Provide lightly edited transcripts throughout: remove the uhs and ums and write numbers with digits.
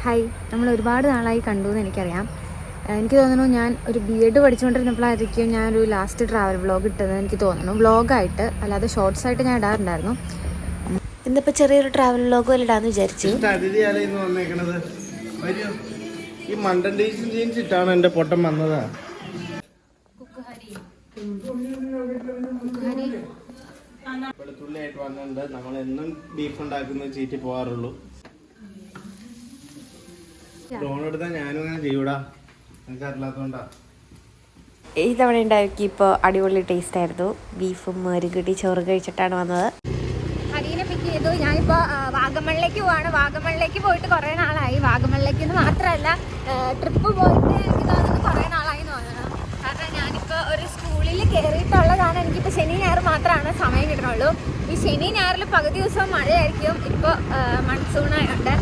Hi, നമ്മൾ ഒരുപാട് നാളായി കണ്ടു എന്ന് എനിക്കറിയാം. എനിക്ക് തോന്നുന്നു ഞാൻ ഒരു BEd പഠിച്ചുകൊണ്ടിരുന്നപ്പോഴായിരിക്കും ഞാനൊരു ലാസ്റ്റ് ട്രാവൽ വ്ളോഗ് ഇട്ടതെന്ന് എനിക്ക് തോന്നുന്നു. വ്ളോഗായിട്ട് അല്ലാതെ ഷോർട്സ് ആയിട്ട് ഞാൻ ഇടാറുണ്ടായിരുന്നു. ഇന്നിപ്പോൾ ചെറിയൊരു ട്രാവൽ വ്ളോഗ് പോലെ ഇടാന്ന് വിചാരിച്ചു. ഈ മണ്ടൻ ജീൻസ് ഇട്ടാണ് എൻ്റെ പൊട്ടം വന്നത്. വെളുത്തുള്ളിയായിട്ട് വന്നിട്ടുണ്ട്. നമ്മൾ എന്നും ബീഫ് ഉണ്ടാക്കുന്ന ചീറ്റി പോകാറുള്ളൂ. ലോൺ എടുത്താൽ ഞാനും അങ്ങനെ ചെയ്യൂടാ, എനിക്ക് അറിയാത്തോണ്ടാ. ഈ തവണ ഉണ്ടാക്കി ഇപ്പോൾ അടിപൊളി ടേസ്റ്റ് ആയിരുന്നു. ബീഫും മോരുകടി ചോറ് കഴിച്ചിട്ടാണ് വന്നത്. ഹരീനെ പിക്ക് ചെയ്തു. ഞാനിപ്പോൾ വാഗമണിലേക്ക് പോവാണ്. വാഗമണിലേക്ക് പോയിട്ട് കുറേ നാളായി. വാഗമണിലേക്ക് മാത്രമല്ല, ട്രിപ്പ് പോയിട്ട് എനിക്ക് തോന്നുന്നു കുറേ നാളായി തോന്നുന്നു. കാരണം ഞാനിപ്പോൾ ഒരു സ്കൂളിൽ കയറിയിട്ടുള്ളതാണ്. എനിക്കിപ്പോൾ ശനി ഞായർ മാത്രമാണ് സമയം കിട്ടണുള്ളൂ. ഈ ശനി ഞായറിൽ പകുതി ദിവസം മഴയായിരിക്കും. ഇപ്പോൾ മൺസൂണായുണ്ട്.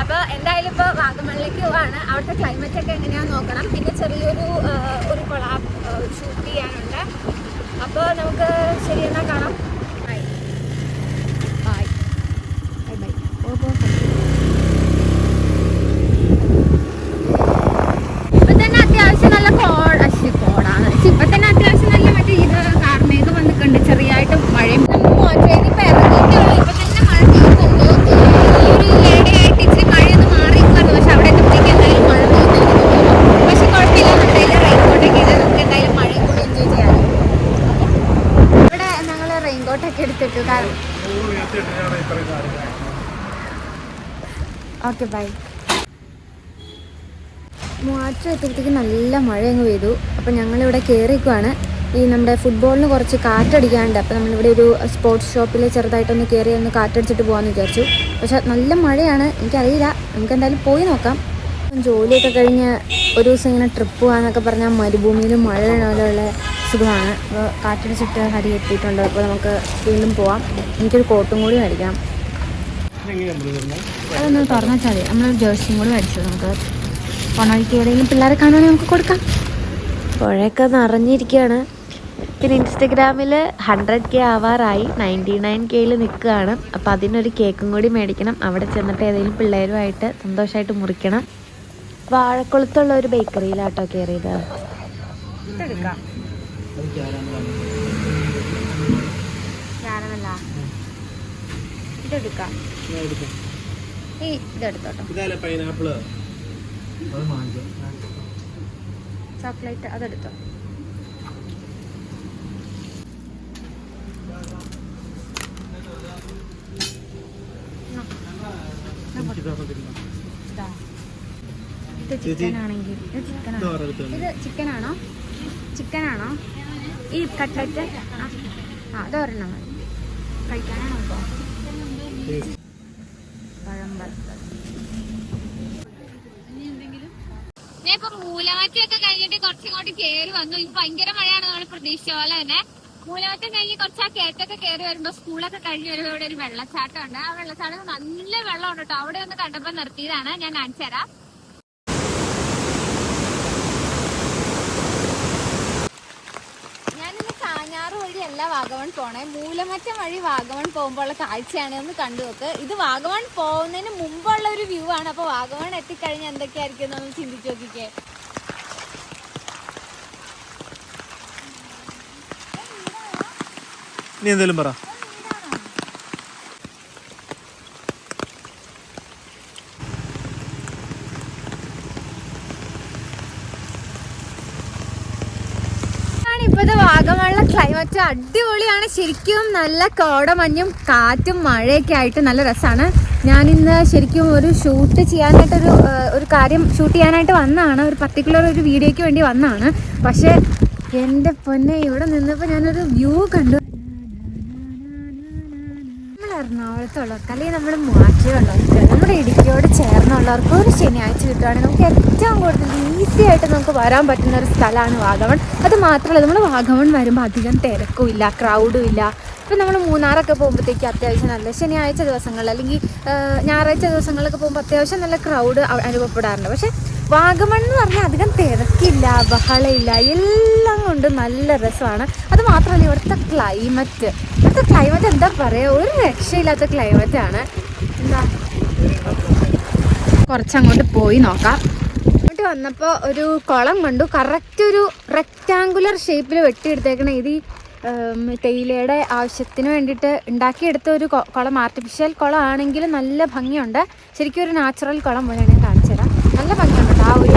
അപ്പോൾ എന്തായാലും ഇപ്പോൾ വാഗമണിലേക്ക് പോവാണ്. അവിടുത്തെ ക്ലൈമറ്റൊക്കെ എങ്ങനെയാണെന്ന് നോക്കണം. പിന്നെ ചെറിയൊരു കൊളാബ് ഷൂട്ട് ചെയ്യാനുണ്ട്. അപ്പോൾ നമുക്ക് ശരി എന്നാൽ കാണാം. Bye bye bye bye. ഇപ്പം തന്നെ അത്യാവശ്യം നല്ല കോടാണ്. ഇപ്പം തന്നെ അത്യാവശ്യം നല്ല മറ്റേ ഇത് കാർമേഘം വന്നിട്ടുണ്ട്. ചെറിയായിട്ട് മഴയും ട്രെയിനിൽ ഇപ്പോൾ ഇറങ്ങിയിട്ടുള്ളൂ. ഇപ്പം തന്നെ മഴ പെയ്യുന്നുണ്ട്. ഒരു ഏടയായിട്ട് ഇച്ചിരി മഴയൊന്ന് മാറിയിരിക്കുമായിരുന്നു. പക്ഷെ അവിടെ എത്തുമ്പോഴേക്കും എന്തായാലും മഴ പെയ്യുന്നുണ്ട്. പക്ഷെ കുഴപ്പമില്ല, നമ്മുടെ റെയിൻകോട്ടൊക്കെ ഇത് നമുക്ക് എന്തായാലും മഴയും കൂടി എൻജോയ് ചെയ്യാം. ഇവിടെ ഞങ്ങൾ റെയിൻകോട്ടൊക്കെ എടുത്തിട്ടു. കാരണം ഓക്കെ ബൈ. മൂവാറ്റുപുഴ എത്തിയപ്പോഴത്തേക്ക് നല്ല മഴ അങ്ങ് പെയ്തു. അപ്പോൾ ഞങ്ങളിവിടെ കയറിക്കുവാണ്. ഈ നമ്മുടെ ഫുട്ബോളിന് കുറച്ച് കാറ്റടിക്കാണ്ട്. അപ്പോൾ നമ്മളിവിടെ ഒരു സ്പോർട്സ് ഷോപ്പിൽ ചെറുതായിട്ടൊന്ന് കയറി ഒന്ന് കാറ്റടിച്ചിട്ട് പോകാമെന്ന് വിചാരിച്ചു. പക്ഷെ നല്ല മഴയാണ്, എനിക്കറിയില്ല. നമുക്ക് എന്തായാലും പോയി നോക്കാം. ജോലിയൊക്കെ കഴിഞ്ഞ് ഒരു ദിവസം ഇങ്ങനെ ട്രിപ്പ് പോകാമെന്നൊക്കെ പറഞ്ഞാൽ മരുഭൂമിയിലും മഴ പോലെയുള്ള സുഖമാണ്. അപ്പോൾ കാറ്റടിച്ചിട്ട് ഹരി എത്തിയിട്ടുണ്ട്. അപ്പോൾ നമുക്ക് വീണ്ടും പോവാം. എനിക്കൊരു കോട്ടും കൂടി മേടിക്കാം. അതൊന്ന് തുറന്നു വെച്ചാൽ മതി. നമ്മളൊരു ജേഴ്സിയും കൂടി മേടിച്ചു. നമുക്ക് ഓണാക്കി എവിടെയെങ്കിലും പിള്ളേരെ കാണുവാണെങ്കിൽ നമുക്ക് കൊടുക്കാം. പുഴയൊക്കെ നിറഞ്ഞിരിക്കുകയാണ്. പിന്നെ ഇൻസ്റ്റഗ്രാമിൽ 100K ആവാറായി. 99K നിൽക്കുകയാണ്. അപ്പോൾ അതിനൊരു കേക്കും കൂടി മേടിക്കണം. അവിടെ ചെന്നിട്ട് ഏതെങ്കിലും പിള്ളേരുമായിട്ട് സന്തോഷമായിട്ട് മുറിക്കണം. വാഴക്കുളത്തുള്ള ഒരു ബേക്കറിയിലാട്ടോ കയറിയത്. ചോക്ലേറ്റ് അതെടുത്തോ. ഇത് ചിക്കനാണെങ്കിൽ ഇത് ചിക്കനാണോ ഈ കട്ട്ലറ്റ്? അതൊരെണ്ണം മതി. കഴിക്കാനാണോ ഇപ്പോൾ? പഴം ഇപ്പൊ മൂലമാറ്റമൊക്കെ കഴിഞ്ഞിട്ട് കുറച്ചിങ്ങോട്ട് കയറി വന്നു. ഇപ്പൊ ഭയങ്കര മഴയാണ് നമ്മൾ പ്രതീക്ഷിച്ച പോലെ തന്നെ. മൂലമാറ്റം കഴിഞ്ഞ് കുറച്ച് ആ കയറ്റൊക്കെ കയറി വരുമ്പോ സ്കൂളൊക്കെ കഴിഞ്ഞ് വരുമ്പോ ഇവിടെ ഒരു വെള്ളച്ചാട്ടം ഉണ്ട്. ആ വെള്ളച്ചാട്ടം നല്ല വെള്ളമുണ്ട് കേട്ടോ. അവിടെ ഒന്ന് കണ്ടപ്പോ നിർത്തിയതാണ്. ഞാൻ കാണിച്ചു തരാം. ഞാനിന്ന് കാഞ്ഞാറ് വഴിയല്ല വാഗമൺ പോണേ. മൂലമറ്റം വഴി വാഗമൺ പോകുമ്പോൾ ഉള്ള കാഴ്ചയാണ്. ഒന്ന് കണ്ടു നോക്ക്. ഇത് വാഗമൺ പോകുന്നതിന് മുമ്പുള്ള ഒരു വ്യൂ ആണ്. അപ്പൊ വാഗമൺ എത്തിക്കഴിഞ്ഞാൽ എന്തൊക്കെയായിരിക്കും എന്നൊന്ന് ചിന്തിച്ചു നോക്കിക്കേ. നീ എന്തേലും പറ. ഇപ്പോഴത്തെ വാഗമണിലെ ക്ലൈമറ്റ് അടിപൊളിയാണ്. ശരിക്കും നല്ല കോടമഞ്ഞും കാറ്റും മഴയൊക്കെ ആയിട്ട് നല്ല രസമാണ്. ഞാനിന്ന് ശരിക്കും ഒരു ഷൂട്ട് ചെയ്യാനായിട്ടൊരു കാര്യം ഷൂട്ട് ചെയ്യാനായിട്ട് വന്നതാണ്. ഒരു പർട്ടിക്കുലർ ഒരു വീഡിയോയ്ക്ക് വേണ്ടി വന്നതാണ്. പക്ഷേ എൻ്റെ പൊന്നെ, ഇവിടെ നിന്നപ്പോൾ ഞാനൊരു വ്യൂ കണ്ടു. നമ്മൾ എറണാകുളത്തുള്ളവർക്ക് അല്ലെങ്കിൽ നമ്മൾ മൂവാറ്റുപുഴയുള്ളവർക്ക്, നമ്മുടെ ഇടുക്കിയോട് ചേർന്നുള്ളവർക്ക് ഒരു ശനിയാഴ്ച കിട്ടുവാണെങ്കിൽ നമുക്ക് ഏറ്റവും കൂടുതൽ ഈസി ആയിട്ട് നമുക്ക് വരാൻ പറ്റുന്ന ഒരു സ്ഥലമാണ് വാഗമൺ. അത് മാത്രമല്ല, നമ്മൾ വാഗമൺ വരുമ്പോൾ അധികം തിരക്കും ഇല്ല, ക്രൗഡും ഇല്ല. ഇപ്പം നമ്മൾ മൂന്നാറൊക്കെ പോകുമ്പോഴത്തേക്ക് അത്യാവശ്യം നല്ല ശനിയാഴ്ച ദിവസങ്ങളിൽ അല്ലെങ്കിൽ ഞായറാഴ്ച ദിവസങ്ങളിലൊക്കെ പോകുമ്പോൾ അത്യാവശ്യം നല്ല ക്രൗഡ് അനുഭവപ്പെടാറുണ്ട്. പക്ഷേ വാഗമൺ എന്ന് പറഞ്ഞാൽ അധികം തിരക്കില്ല, ബഹളമില്ല, എല്ലാം കൊണ്ടും നല്ല രസമാണ്. അത് മാത്രമല്ല, ഇവിടുത്തെ ക്ലൈമറ്റ് എന്താ പറയുക, ഒരു രക്ഷയില്ലാത്ത ക്ലൈമറ്റാണ്. എന്താ കുറച്ചങ്ങോട്ട് പോയി നോക്കാം. അങ്ങോട്ട് വന്നപ്പോൾ ഒരു കുളം കണ്ടു. കറക്റ്റ് ഒരു റെക്റ്റാങ്കുലർ ഷേപ്പിൽ വെട്ടിയെടുത്തേക്കണ. ഇത് തേയിലയുടെ ആവശ്യത്തിന് വേണ്ടിയിട്ട് ഉണ്ടാക്കിയെടുത്ത ഒരു കുളം, ആർട്ടിഫിഷ്യൽ കുളം ആണെങ്കിലും നല്ല ഭംഗിയുണ്ട്. ശരിക്കും ഒരു നാച്ചുറൽ കുളം പോലെയാണ്. ഞാൻ കാണിച്ചു തരാം. നല്ല ഭംഗിയുണ്ട് ആ ഒരു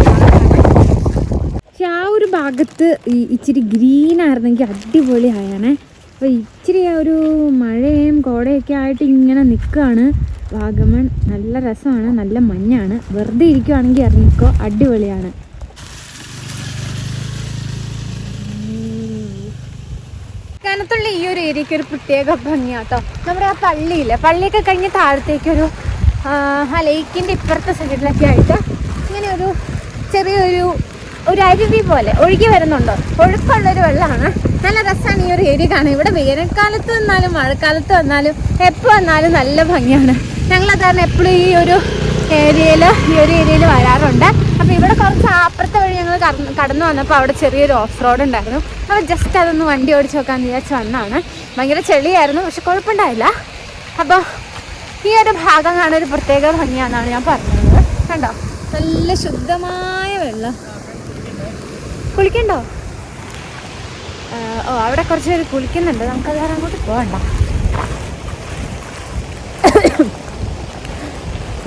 പക്ഷെ ആ ഒരു ഭാഗത്ത് ഇച്ചിരി ഗ്രീൻ ആയിരുന്നെങ്കിൽ അടിപൊളിയായാണേ. അപ്പോൾ ഇച്ചിരി ഒരു മഴയും കോടയൊക്കെ ആയിട്ട് ഇങ്ങനെ നിൽക്കുകയാണ് വാഗമൺ. നല്ല രസമാണ്, നല്ല മഞ്ഞാണ്. വെറുതെ ഇരിക്കുവാണെങ്കിൽ ഇറങ്ങിക്കോ, അടിപൊളിയാണ്. കനത്തുള്ള ഈ ഒരു ഏരിയയ്ക്ക് ഒരു പ്രത്യേക ഭംഗിയാട്ടോ. നമ്മുടെ ആ പള്ളിയില്ലേ, പള്ളിയൊക്കെ കഴിഞ്ഞ് താഴത്തേക്കൊരു ആ ലേക്കിൻ്റെ ഇപ്പുറത്തെ സൈഡിലൊക്കെ ആയിട്ട് ഇങ്ങനെ ഒരു ചെറിയൊരു അരുവി പോലെ ഒഴുകി വരുന്നുണ്ടോ, ഒഴുക്കുള്ളൊരു വെള്ളമാണ്. നല്ല രസമാണ് ഈ ഒരു ഏരിയ കാണാൻ. ഇവിടെ വേനൽക്കാലത്ത് വന്നാലും മഴക്കാലത്ത് വന്നാലും എപ്പോൾ വന്നാലും നല്ല ഭംഗിയാണ്. ഞങ്ങളതാണ് എപ്പോഴും ഈ ഒരു ഏരിയയിൽ വരാറുണ്ട്. അപ്പോൾ ഇവിടെ കുറച്ച് അപ്പുറത്തെ വഴി ഞങ്ങൾ കടന്നു വന്നപ്പോൾ അവിടെ ചെറിയൊരു ഓഫ് റോഡ് ഉണ്ടായിരുന്നു. അപ്പോൾ ജസ്റ്റ് അതൊന്ന് വണ്ടി ഓടിച്ച് നോക്കാമെന്ന് വിചാരിച്ച് വന്നതാണ്. ഭയങ്കര ചെളിയായിരുന്നു, പക്ഷെ കുഴപ്പമുണ്ടായില്ല. അപ്പോൾ ഈ ഒരു ഭാഗം കാണാൻ ഒരു പ്രത്യേക ഭംഗിയാണെന്നാണ് ഞാൻ പറഞ്ഞത്. കണ്ടോ, നല്ല ശുദ്ധമായ വെള്ളം. കുളിക്കണ്ടോ? അവിടെ കുറച്ച് പേര് കുളിക്കുന്നുണ്ട്. നമുക്കത് അങ്ങോട്ട് പോകണ്ട.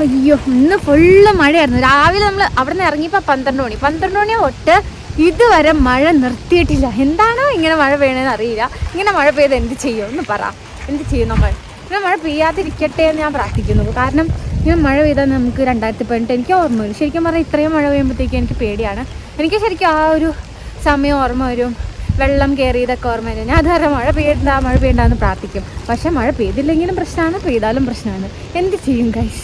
അയ്യോ, ഇന്ന് ഫുള്ള് മഴയായിരുന്നു. രാവിലെ നമ്മൾ അവിടെ നിന്ന് ഇറങ്ങിയപ്പോൾ 12 മണി തൊട്ട് ഇതുവരെ മഴ നിർത്തിയിട്ടില്ല. എന്താണോ ഇങ്ങനെ മഴ പെയ്യണമെന്ന് അറിയില്ല. ഇങ്ങനെ മഴ പെയ്ത് എന്ത് ചെയ്യും എന്ന് പറ. എന്ത് ചെയ്യും നമ്മൾ? ഇങ്ങനെ മഴ പെയ്യാതിരിക്കട്ടെ എന്ന് ഞാൻ പ്രാർത്ഥിക്കുന്നു. കാരണം ഇങ്ങനെ മഴ പെയ്താൽ നമുക്ക് 2018 എനിക്ക് ഓർമ്മ വരും. ശരിക്കും പറഞ്ഞാൽ ഇത്രയും മഴ പെയ്യുമ്പോഴത്തേക്കും എനിക്ക് പേടിയാണ്. എനിക്ക് ശരിക്കും ആ ഒരു സമയം ഓർമ്മ വരും. വെള്ളം കയറിയതൊക്കെ ഓർമ്മ വരും. ഞാൻ അതുവരെ മഴ പെയ്യണ്ടെന്ന് പ്രാർത്ഥിക്കും. പക്ഷെ മഴ പെയ്തില്ലെങ്കിലും പ്രശ്നമാണ്, പെയ്താലും പ്രശ്നമാണ്. എന്ത് ചെയ്യും ഗൈസ്?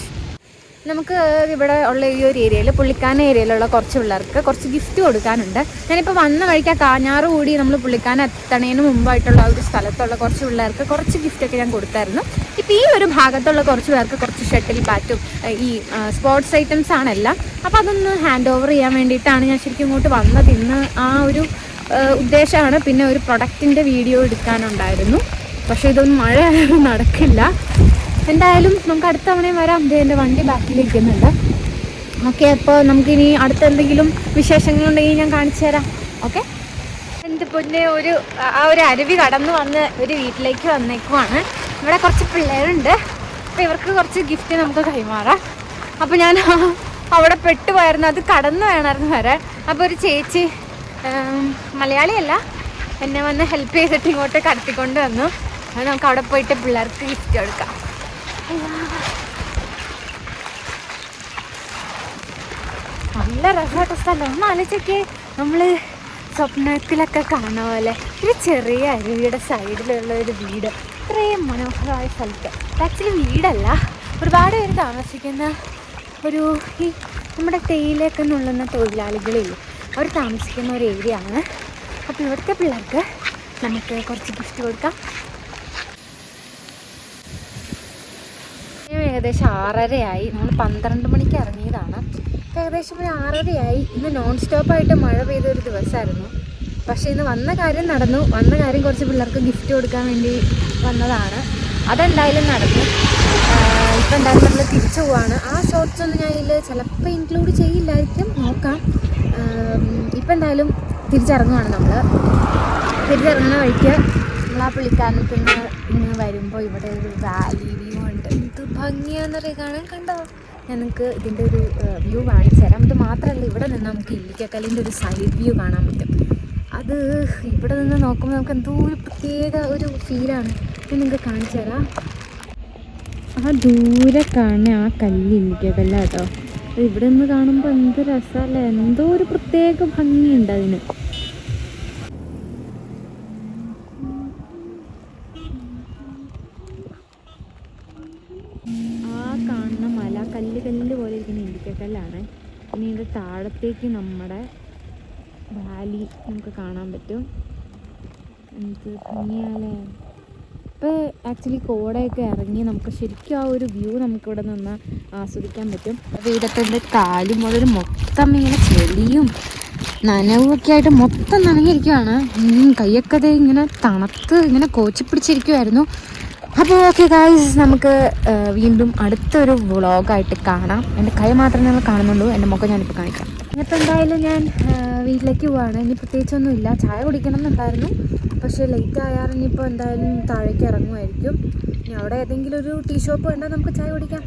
നമുക്ക് ഇവിടെ ഉള്ള ഈ ഒരു ഏരിയയിൽ, പുള്ളിക്കാന ഏരിയയിലുള്ള കുറച്ച് പിള്ളേർക്ക് കുറച്ച് ഗിഫ്റ്റ് കൊടുക്കാനുണ്ട്. ഞാനിപ്പോൾ വന്ന വഴിക്ക് കാഞ്ഞാറ് കൂടി നമ്മൾ പുള്ളിക്കാന എത്തണേന് മുമ്പായിട്ടുള്ള ഒരു സ്ഥലത്തുള്ള കുറച്ച് പിള്ളേർക്ക് കുറച്ച് ഗിഫ്റ്റൊക്കെ ഞാൻ കൊടുത്തായിരുന്നു. ഇപ്പോൾ ഈ ഒരു ഭാഗത്തുള്ള കുറച്ച് പേർക്ക് കുറച്ച് ഷട്ടിൽ ബാറ്റും ഈ സ്പോർട്സ് ഐറ്റംസ് ആണെല്ലാം. അപ്പോൾ അതൊന്ന് ഹാൻഡ് ഓവർ ചെയ്യാൻ വേണ്ടിയിട്ടാണ് ഞാൻ ശരിക്കും ഇങ്ങോട്ട് വന്നത്. ഇന്ന് ആ ഒരു ഉദ്ദേശമാണ്. പിന്നെ ഒരു പ്രൊഡക്റ്റിൻ്റെ വീഡിയോ എടുക്കാനുണ്ടായിരുന്നു. പക്ഷേ ഇതൊന്നും മഴ നടക്കില്ല. എന്തായാലും നമുക്ക് അടുത്ത തവണയും വരാം. എൻ്റെ വണ്ടി ബാക്കിലിരിക്കുന്നുണ്ട്. ഓക്കെ, അപ്പോൾ നമുക്കിനി അടുത്ത എന്തെങ്കിലും വിശേഷങ്ങളുണ്ടെങ്കിൽ ഞാൻ കാണിച്ചു തരാം. ഓക്കെ, എൻ്റെ പൊന്നെ ആ ഒരു അരുവി കടന്നു വന്ന് ഒരു വീട്ടിലേക്ക് വന്നേക്കുവാണ്. ഇവിടെ കുറച്ച് പിള്ളേരുണ്ട്. അപ്പോൾ ഇവർക്ക് കുറച്ച് ഗിഫ്റ്റ് നമുക്ക് കൈമാറാം. അപ്പോൾ ഞാൻ അവിടെ പെട്ടുപോയിരുന്നു, അത് കടന്നു വേണമായിരുന്നു വരാൻ. അപ്പോൾ ഒരു ചേച്ചി, മലയാളിയല്ല, എന്നെ വന്ന് ഹെൽപ്പ് ചെയ്തിട്ട് ഇങ്ങോട്ട് കടത്തിക്കൊണ്ട് വന്നു. അത് നമുക്ക് അവിടെ പോയിട്ട് പിള്ളേർക്ക് ഗിഫ്റ്റ് കൊടുക്കാം. നല്ല രസമായിട്ട് സ്ഥലം. ഒന്ന് ആലോചിച്ചൊക്കെ, നമ്മൾ സ്വപ്നത്തിലൊക്കെ കാണുന്ന പോലെ ഒരു ചെറിയ അരുവിയുടെ സൈഡിലുള്ള ഒരു വീട്, ഇത്രയും മനോഹരമായ സ്ഥലത്ത്. ആക്ച്വലി വീടല്ല, ഒരുപാട് പേര് താമസിക്കുന്ന ഒരു ഈ നമ്മുടെ തേയിലയൊക്കെ നുള്ളുന്ന തൊഴിലാളികളില്ലേ, അവർ താമസിക്കുന്ന ഒരു ഏരിയ ആണ്. അപ്പോൾ ഇവിടുത്തെ പിള്ളേർക്ക് നമുക്ക് കുറച്ച് ഗിഫ്റ്റ് കൊടുക്കാം. ഏകദേശം 6:30 നമ്മൾ 12 മണിക്ക് ഇറങ്ങിയതാണ്. ഏകദേശം ഒരു 6:30. ഇന്ന് നോൺ സ്റ്റോപ്പായിട്ട് മഴ പെയ്ത ഒരു ദിവസമായിരുന്നു. പക്ഷേ ഇന്ന് വന്ന കാര്യം നടന്നു. വന്ന കാര്യം കുറച്ച് പിള്ളേർക്ക് ഗിഫ്റ്റ് കൊടുക്കാൻ വേണ്ടി വന്നതാണ്. അതെന്തായാലും നടന്നു. ഇപ്പം എന്തായാലും നമ്മൾ തിരിച്ചു പോവാണ്. ആ ഷോർട്സ് ഒന്നും ഞാൻ ഇതിൽ ചിലപ്പോൾ ഇൻക്ലൂഡ് ചെയ്യില്ലായിരിക്കും, നോക്കാം. ഇപ്പം എന്തായാലും തിരിച്ചിറങ്ങുവാണ് നമ്മൾ. തിരിച്ചിറങ്ങുന്ന വഴിക്ക് നമ്മൾ ആ പുള്ളിക്കാരനത്തിൽ നിന്ന് ഇങ്ങനെ വരുമ്പോൾ ഇവിടെ ഒരു വാലി വ്യൂ ഉണ്ട്. എന്ത് ഭംഗിയാണെന്നറിയാം കാണാൻ. കണ്ടോ, ഞാൻ നിങ്ങൾക്ക് ഇതിൻ്റെ ഒരു വ്യൂ കാണിച്ചു തരാം. ഇത് മാത്രമല്ല, ഇവിടെ നിന്ന് നമുക്ക് ഇല്ലിക്കക്കല്ലിൻ്റെ ഒരു സൈഡ് വ്യൂ കാണാൻ പറ്റും. അത് ഇവിടെ നിന്ന് നോക്കുമ്പോൾ നമുക്ക് എന്തോ ഒരു പ്രത്യേക ഒരു ഫീലാണ്. ഞാൻ നിങ്ങൾക്ക് കാണിച്ചു തരാം. ആ ദൂരെ കാണുന്ന ആ കല്ല് ഇല്ലിക്കക്കല്ല കേട്ടോ. ഇവിടെ നിന്ന് കാണുമ്പോൾ എന്ത് രസമല്ലേ, എന്തോ ഒരു പ്രത്യേക ഭംഗിയുണ്ട് അതിന്. കാണുന്ന മല കല്ല് പോലെ ഇരിക്കുന്ന ഇല്ലിക്കക്കല്ലാണ്. ഇനി ഇതിൻ്റെ താഴത്തേക്ക് നമ്മുടെ വാലി നമുക്ക് കാണാൻ പറ്റും. എന്ത് ഭംഗിയാലേ. ഇപ്പോൾ ആക്ച്വലി കോടയൊക്കെ ഇറങ്ങി നമുക്ക് ശരിക്കും ആ ഒരു വ്യൂ നമുക്കിവിടെ നിന്ന് ആസ്വദിക്കാൻ പറ്റും. അപ്പോൾ ഇവിടത്തെ കാല് മുതൽ മൊത്തം ഇങ്ങനെ ചെളിയും നനവുമൊക്കെ ആയിട്ട് മൊത്തം നനഞ്ഞിരിക്കുകയാണ്. കയ്യൊക്കെ ഇങ്ങനെ തണുത്ത് ഇങ്ങനെ കോച്ചി പിടിച്ചിരിക്കുമായിരുന്നു. അപ്പോൾ ഓക്കെ ഗായ്സ്, നമുക്ക് വീണ്ടും അടുത്തൊരു വ്ളോഗായിട്ട് കാണാം. എൻ്റെ കൈ മാത്രമേ നിങ്ങൾ കാണുന്നുള്ളൂ, എൻ്റെ മുഖം ഞാനിപ്പോൾ കാണിക്കാം. ഇനിയിപ്പോൾ എന്തായാലും ഞാൻ വീട്ടിലേക്ക് പോവാണ്. ഇനി പ്രത്യേകിച്ചൊന്നുമില്ല. ചായ കുടിക്കണം എന്നുണ്ടായിരുന്നു, പക്ഷേ ലേറ്റ് ആയാൽ ഇനിയിപ്പോൾ എന്തായാലും താഴേക്ക് ഇറങ്ങുമായിരിക്കും. ഇനി അവിടെ ഏതെങ്കിലും ഒരു ടീ ഷോപ്പ് കണ്ടാൽ നമുക്ക് ചായ കുടിക്കാം.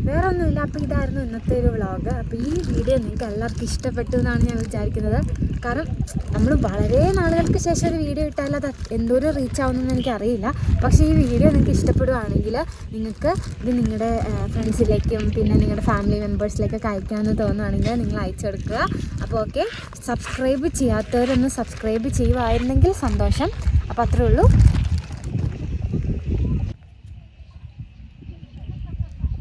വേറെ ഒന്നുമില്ല. അപ്പോൾ ഇതായിരുന്നു ഇന്നത്തെ ഒരു വ്ളോഗ്. അപ്പോൾ ഈ വീഡിയോ നിങ്ങൾക്ക് എല്ലാവർക്കും ഇഷ്ടപ്പെട്ടു എന്നാണ് ഞാൻ വിചാരിക്കുന്നത്. കാരണം നമ്മൾ വളരെ നാളുകൾക്ക് ശേഷം ഒരു വീഡിയോ ഇട്ടാൽ അത് എന്തോരം റീച്ച് ആവുമെന്ന് എനിക്കറിയില്ല. പക്ഷേ ഈ വീഡിയോ നിങ്ങൾക്ക് ഇഷ്ടപ്പെടുകയാണെങ്കിൽ നിങ്ങൾക്ക് ഇത് നിങ്ങളുടെ ഫ്രണ്ട്സിലേക്കും പിന്നെ നിങ്ങളുടെ ഫാമിലി മെമ്പേഴ്സിലേക്കൊക്കെ അയക്കാമെന്ന് തോന്നുകയാണെങ്കിൽ നിങ്ങൾ അയച്ചെടുക്കുക. അപ്പോൾ ഓക്കെ, സബ്സ്ക്രൈബ് ചെയ്യാത്തവരൊന്ന് സബ്സ്ക്രൈബ് ചെയ്യുമായിരുന്നെങ്കിൽ സന്തോഷം. അപ്പോൾ അത്രേ ഉള്ളൂ.